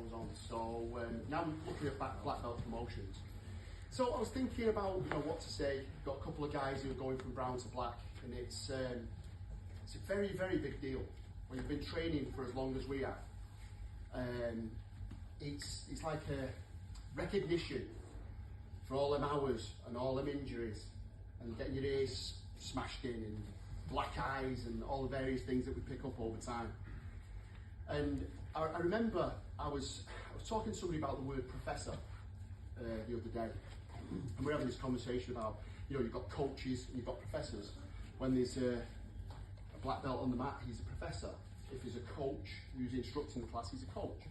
goes on. So now I'm looking at black belt promotions. So I was thinking about what to say. Got a couple of guys who are going from brown to black, and it's a very, very big deal when you've been training for as long as we have. It's like a recognition for all them hours and all them injuries and getting your ears smashed in and black eyes and all the various things that we pick up over time. And I remember I was talking to somebody about the word professor the other day, and we're having this conversation about, you've got coaches and you've got professors. When there's a black belt on the mat, he's a professor. If there's a coach who's instructing the class, he's a coach.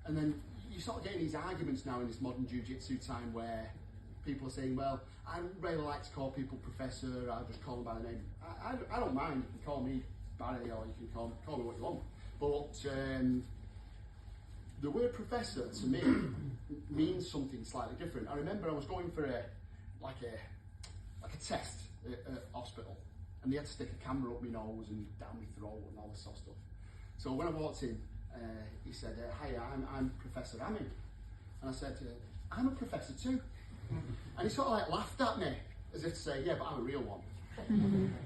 And then you start getting these arguments now in this modern jiu-jitsu time where people are saying, well, I don't really like to call people professor, I just call them by the name. I don't mind, you can call me Barry or you can call me what you want. But the word professor to me means something slightly different. I remember I was going for a test at hospital, and they had to stick a camera up my nose and down my throat and all this sort of stuff. So when I walked in, he said, hi, I'm Professor Amin. And I said, I'm a professor too. And he sort of like laughed at me, as if to say, yeah, but I'm a real one.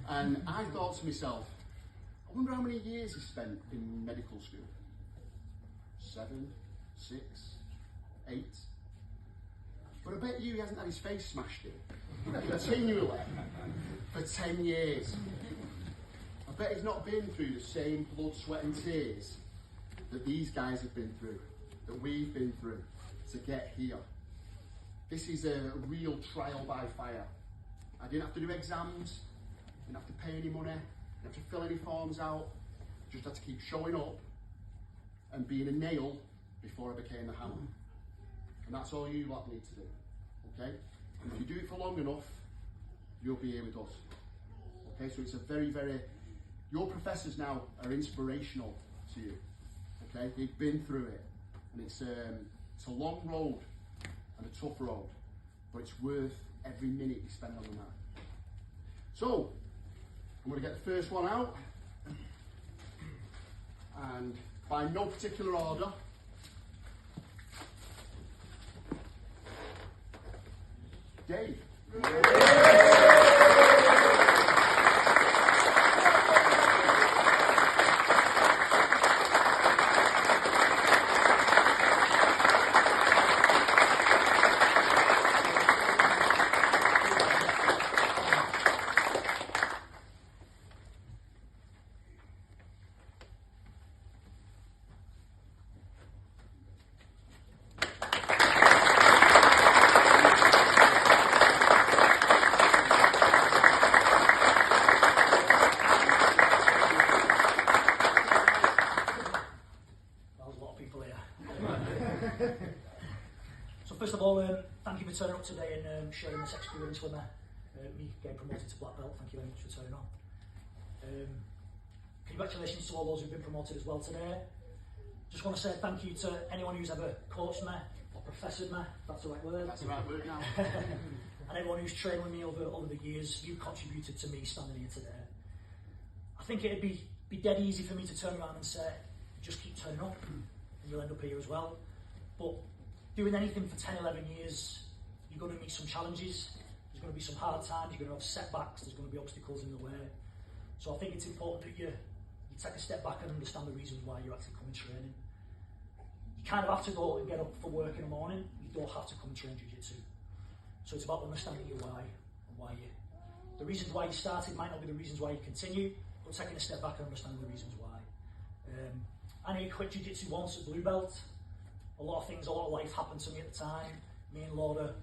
And I thought to myself, I wonder how many years he spent in medical school. 7, 6, 8. But I bet you he hasn't had his face smashed in continually for 10 years. I bet he's not been through the same blood, sweat and tears that these guys have been through, that we've been through to get here. This is a real trial by fire. I didn't have to do exams, didn't have to pay any money, didn't have to fill any forms out, just had to keep showing up and being a nail before I became a hammer. And that's all you lot need to do, okay? And if you do it for long enough, you'll be here with us. Okay, so it's a very, very, your professors now are inspirational to you, okay? They've been through it, and it's a long road and a tough road, but it's worth every minute you spend on the mat. So, I'm going to get the first one out, and by no particular order, Dave. So first of all, thank you for turning up today and sharing this experience with me. Me getting promoted to black belt, thank you very much for turning up. Congratulations to all those who've been promoted as well today. Just want to say thank you to anyone who's ever coached me or professored me, if that's the right word. That's the right word now. And everyone who's trained with me over the years, you've contributed to me standing here today. I think it'd be dead easy for me to turn around and say, just keep turning up and you'll end up here as well. But doing anything for 10, 11 years, you're going to meet some challenges, there's going to be some hard times, you're going to have setbacks, there's going to be obstacles in the way. So I think it's important that you take a step back and understand the reasons why you're actually coming training. You kind of have to go and get up for work in the morning, you don't have to come and train jiu-jitsu. So it's about understanding your why and why you. The reasons why you started might not be the reasons why you continue, but taking a step back and understanding the reasons why. I nearly quit jiu-jitsu once at blue belt. A lot of life happened to me at the time. Me and Lauda,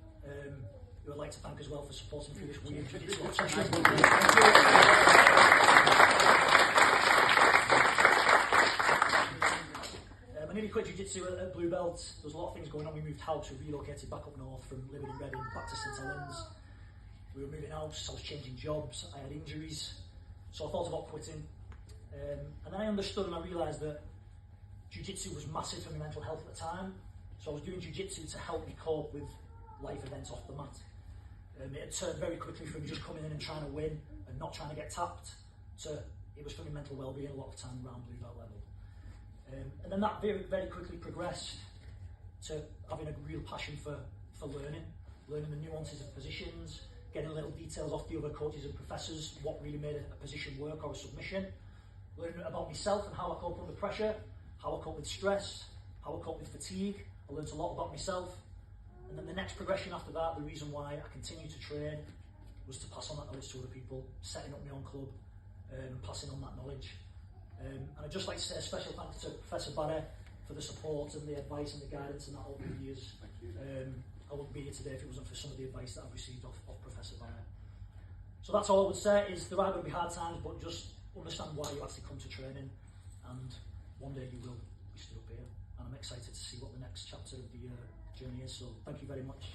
who I'd like to thank as well for supporting through this weird jiu-jitsu obsession. I nearly quit jiu-jitsu at blue belt. There was a lot of things going on. We moved house, we relocated back up north from living in Reading back to St Helens. We were moving house, I was changing jobs, I had injuries. So I thought about quitting. And then I understood and I realised that jiu-jitsu was massive for my mental health at the time. So I was doing jiu-jitsu to help me cope with life events off the mat. It had turned very quickly from just coming in and trying to win and not trying to get tapped to it was for my mental well-being a lot of the time around blue belt level. And then that very, very quickly progressed to having a real passion for learning the nuances of positions, getting little details off the other coaches and professors, what really made a position work or a submission, learning about myself and how I cope under pressure, how I cope with stress, how I cope with fatigue. I learned a lot about myself. And then the next progression after that, the reason why I continued to train, was to pass on that knowledge to other people, setting up my own club, passing on that knowledge. And I'd just like to say a special thanks to Professor Barry for the support and the advice and the guidance in that over the years. Thank you. I wouldn't be here today if it wasn't for some of the advice that I've received off Professor Barry. So that's all I would say, is there are going to be hard times, but just understand why you actually come to training, and one day you will be stood up here. And I'm excited to see what the next chapter of the journey is. So thank you very much.